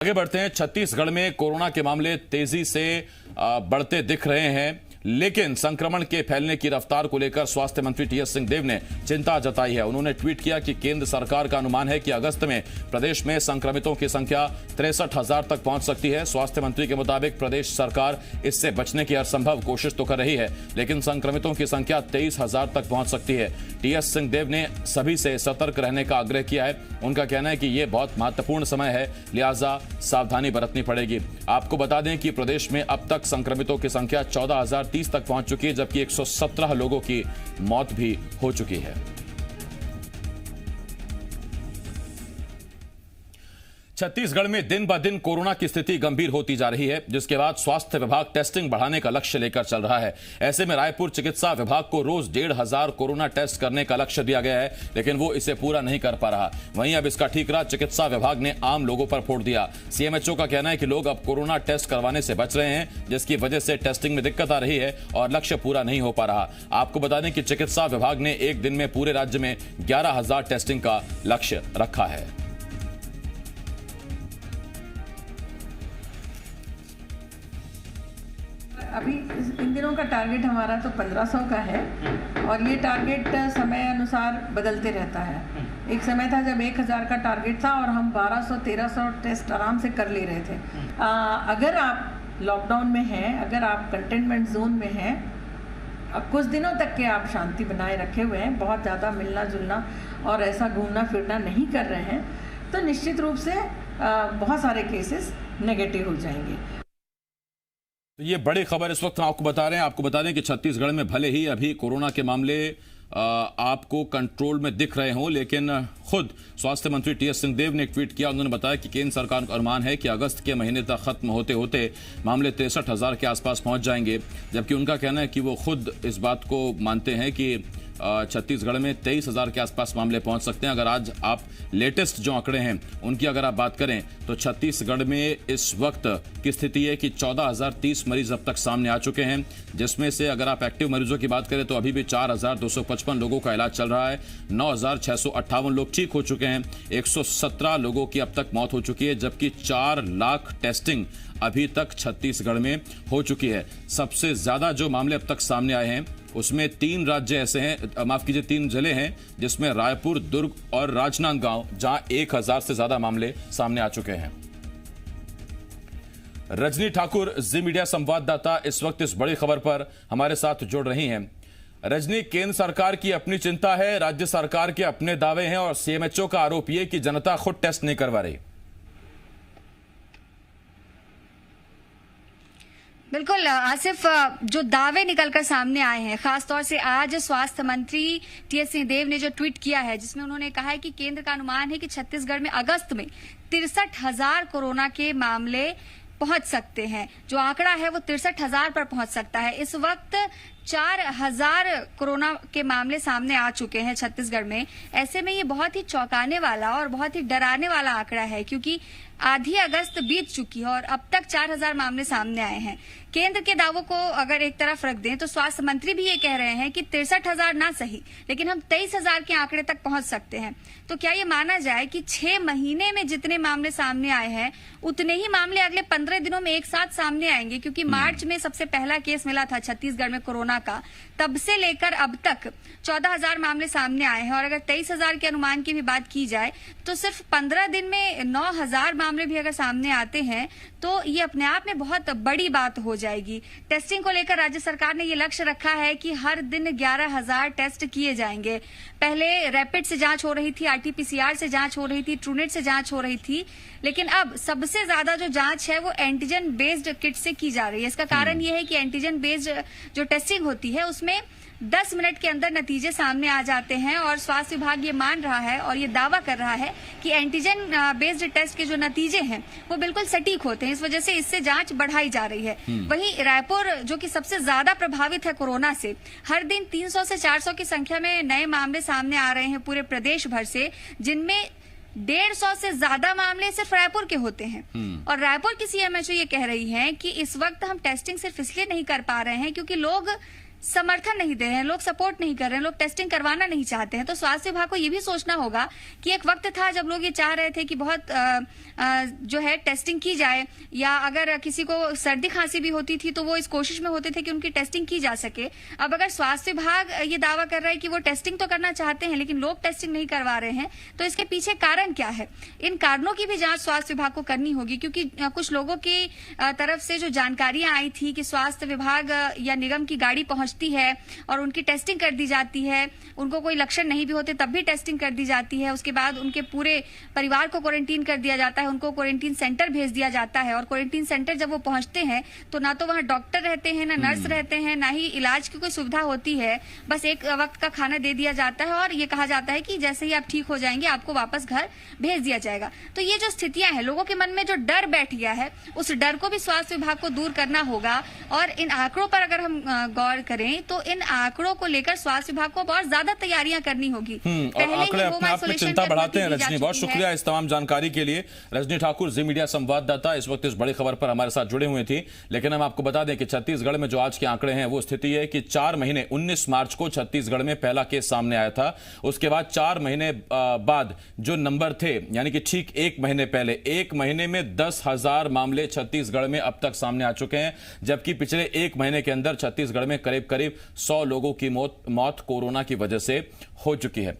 आगे बढ़ते हैं। छत्तीसगढ़ में कोरोना के मामले तेजी से बढ़ते दिख रहे हैं, लेकिन संक्रमण के फैलने की रफ्तार को लेकर स्वास्थ्य मंत्री टीएस सिंहदेव ने चिंता जताई है। उन्होंने ट्वीट किया कि केंद्र सरकार का अनुमान है कि अगस्त में प्रदेश में संक्रमितों की संख्या 63,000 तक पहुंच सकती है। स्वास्थ्य मंत्री के मुताबिक प्रदेश सरकार इससे बचने की हर संभव कोशिश तो कर रही है, लेकिन संक्रमितों की संख्या 23,000 तक पहुंच सकती है। टीएस सिंहदेव ने सभी से सतर्क रहने का आग्रह किया है। उनका कहना है कि यह बहुत महत्वपूर्ण समय है, लिहाजा सावधानी बरतनी पड़ेगी। आपको बता दें कि प्रदेश में अब तक संक्रमितों की संख्या 14,030 तक पहुंच चुकी है, जबकि 117 लोगों की मौत भी हो चुकी है। छत्तीसगढ़ में दिन ब दिन कोरोना की स्थिति गंभीर होती जा रही है, जिसके बाद स्वास्थ्य विभाग टेस्टिंग बढ़ाने का लक्ष्य लेकर चल रहा है। ऐसे में रायपुर चिकित्सा विभाग को रोज 1,500 कोरोना टेस्ट करने का लक्ष्य दिया गया है, लेकिन वो इसे पूरा नहीं कर पा रहा। वहीं अब इसका ठीकरा चिकित्सा विभाग ने आम लोगों पर फोड़ दिया। सीएमएचओ का कहना है कि लोग अब कोरोना टेस्ट करवाने से बच रहे हैं, जिसकी वजह से टेस्टिंग में दिक्कत आ रही है और लक्ष्य पूरा नहीं हो पा रहा। आपको बता दें कि चिकित्सा विभाग ने एक दिन में पूरे राज्य में 11,000 टेस्टिंग का लक्ष्य रखा है। अभी इन दिनों का टारगेट हमारा तो 1500 का है और ये टारगेट समय अनुसार बदलते रहता है। एक समय था जब 1000 का टारगेट था और हम 1200-1300 टेस्ट आराम से कर ले रहे थे। अगर आप लॉकडाउन में हैं, अगर आप कंटेनमेंट जोन में हैं, कुछ दिनों तक के आप शांति बनाए रखे हुए हैं, बहुत ज़्यादा मिलना जुलना और ऐसा घूमना फिरना नहीं कर रहे हैं, तो निश्चित रूप से बहुत सारे केसेस नेगेटिव हो जाएंगे। तो ये बड़ी खबर इस वक्त हम आपको बता रहे हैं। आपको बता दें कि छत्तीसगढ़ में भले ही अभी कोरोना के मामले आपको कंट्रोल में दिख रहे हों, लेकिन खुद स्वास्थ्य मंत्री टीएस सिंहदेव ने एक ट्वीट किया। उन्होंने बताया कि केंद्र सरकार का अनुमान है कि अगस्त के महीने तक खत्म होते होते मामले 63,000 के आसपास पहुंच जाएंगे, जबकि उनका कहना है कि वो खुद इस बात को मानते हैं कि छत्तीसगढ़ में 23,000 के आसपास मामले पहुंच सकते हैं। अगर आज आप लेटेस्ट जो आंकड़े हैं उनकी अगर आप बात करें तो छत्तीसगढ़ में इस वक्त की स्थिति है कि 14,030 मरीज अब तक सामने आ चुके हैं, जिसमें से अगर आप एक्टिव मरीजों की बात करें तो अभी भी 4,255 लोगों का इलाज चल रहा है। 9,658 लोग ठीक हो चुके हैं। 117 लोगों की अब तक मौत हो चुकी है, जबकि 4 लाख टेस्टिंग अभी तक छत्तीसगढ़ में हो चुकी है। सबसे ज्यादा जो मामले अब तक सामने आए हैं उसमें 3 राज्य ऐसे हैं, माफ कीजिए 3 जिले हैं, जिसमें रायपुर, दुर्ग और राजनांदगांव, जहां 1,000 से ज्यादा मामले सामने आ चुके हैं। रजनी ठाकुर जी मीडिया संवाददाता इस वक्त इस बड़ी खबर पर हमारे साथ जुड़ रही हैं। रजनी, केंद्र सरकार की अपनी चिंता है, राज्य सरकार के अपने दावे हैं और सीएमएचओ का आरोप यह कि जनता खुद टेस्ट नहीं करवा रही। बिल्कुल आसिफ, जो दावे निकलकर सामने आए हैं, खासतौर से आज स्वास्थ्य मंत्री टीएस सिंहदेव ने जो ट्वीट किया है, जिसमें उन्होंने कहा है कि केंद्र का अनुमान है कि छत्तीसगढ़ में अगस्त में 63,000 कोरोना के मामले पहुंच सकते हैं। जो आंकड़ा है वो 63,000 पर पहुंच सकता है। इस वक्त 4,000 कोरोना के मामले सामने आ चुके हैं छत्तीसगढ़ में। ऐसे में ये बहुत ही चौंकाने वाला और बहुत ही डराने वाला आंकड़ा है, क्योंकि आधी अगस्त बीत चुकी है और अब तक 4,000 मामले सामने आए हैं। केंद्र के दावों को अगर एक तरफ रख दें तो स्वास्थ्य मंत्री भी ये कह रहे हैं कि 63,000 ना सही, लेकिन हम 23,000 के आंकड़े तक पहुंच सकते हैं। तो क्या ये माना जाए कि 6 महीने में जितने मामले सामने आए हैं उतने ही मामले अगले 15 दिनों में एक साथ सामने आएंगे? क्योंकि मार्च में सबसे पहला केस मिला था छत्तीसगढ़ में कोरोना का, तब से लेकर अब तक 14,000 मामले सामने आए हैं और अगर 23,000 के अनुमान की भी बात की जाए तो सिर्फ 15 दिन में 9,000 मामले भी अगर सामने आते हैं तो ये अपने आप में बहुत बड़ी बात हो जाएगी। टेस्टिंग को लेकर राज्य सरकार ने ये लक्ष्य रखा है कि हर दिन 11,000 टेस्ट किए जाएंगे। पहले रैपिड से जांच हो रही थी, आरटीपीसीआर से जांच हो रही थी, ट्रूनेट से जांच हो रही थी, लेकिन अब सबसे ज्यादा जो जांच है वो एंटीजन बेस्ड किट से की जा रही है। इसका कारण ये है कि एंटीजन बेस्ड जो टेस्टिंग होती है उसमें 10 मिनट के अंदर नतीजे सामने आ जाते हैं और स्वास्थ्य विभाग ये मान रहा है और ये दावा कर रहा है कि एंटीजन बेस्ड टेस्ट के जो नतीजे हैं वो बिल्कुल सटीक होते हैं। इस वजह से इससे जांच बढ़ाई जा रही है। वहीं रायपुर, जो कि सबसे ज्यादा प्रभावित है कोरोना से, हर दिन 300 से 400 की संख्या में नए मामले सामने आ रहे हैं पूरे प्रदेश भर से, जिनमें 150 से ज्यादा मामले सिर्फ रायपुर के होते हैं। और रायपुर की सीएमएचओ ये कह रही है कि इस वक्त हम टेस्टिंग सिर्फ इसलिए नहीं कर पा रहे हैं क्योंकि लोग समर्थन नहीं दे रहे हैं, लोग सपोर्ट नहीं कर रहे हैं, लोग टेस्टिंग करवाना नहीं चाहते हैं। तो स्वास्थ्य विभाग को ये भी सोचना होगा कि एक वक्त था जब लोग ये चाह रहे थे कि बहुत जो है टेस्टिंग की जाए, या अगर किसी को सर्दी खांसी भी होती थी तो वो इस कोशिश में होते थे कि उनकी टेस्टिंग की जा सके। अब अगर स्वास्थ्य विभाग ये दावा कर रहा है कि वो टेस्टिंग तो करना चाहते हैं लेकिन लोग टेस्टिंग नहीं करवा रहे हैं, तो इसके पीछे कारण क्या है? इन कारणों की भी जांच स्वास्थ्य विभाग को करनी होगी, क्योंकि कुछ लोगों की तरफ से जो जानकारियां आई थी कि स्वास्थ्य विभाग या निगम की गाड़ी पहुंचती है और उनकी टेस्टिंग कर दी जाती है, उनको कोई लक्षण नहीं भी होते तब भी टेस्टिंग कर दी जाती है, उसके बाद उनके पूरे परिवार को क्वारंटीन कर दिया जाता है, उनको क्वारंटीन सेंटर भेज दिया जाता है। और क्वारंटीन सेंटर जब वो पहुंचते हैं तो ना तो वहां डॉक्टर रहते हैं, ना नर्स रहते हैं, ना ही इलाज की कोई सुविधा होती है। बस एक वक्त का खाना दे दिया जाता है और ये कहा जाता है कि जैसे ही आप ठीक हो जाएंगे आपको वापस घर भेज दिया जाएगा। तो ये जो स्थितियां हैं, लोगों के मन में जो डर बैठ गया है, उस डर को भी स्वास्थ्य विभाग को दूर करना होगा। और इन आंकड़ों पर अगर हम गौर करें तो इन आंकड़ों को लेकर स्वास्थ्य विभाग को बहुत ज्यादा तैयारियां करनी होगी। और आंकड़े अपने आप में चिंता बढ़ाते हैं। रजनी, बहुत शुक्रिया इस तमाम जानकारी के लिए। रजनी ठाकुर, जी मीडिया संवाददाता, इस वक्त इस बड़ी खबर पर हमारे साथ जुड़े हुए थी। लेकिन हम आपको बता दें कि छत्तीसगढ़ में जो आज के आंकड़े हैं वो स्थिति है कि 4 महीने 19 मार्च को छत्तीसगढ़ में पहला केस सामने आया था। उसके बाद 4 महीने बाद जो नंबर थे, यानी कि ठीक 1 महीने पहले, 1 महीने में 10,000 मामले छत्तीसगढ़ में अब तक सामने आ चुके हैं, जबकि पिछले 1 महीने के अंदर छत्तीसगढ़ में करीब करीब 100 लोगों की मौत कोरोना की वजह से हो चुकी है।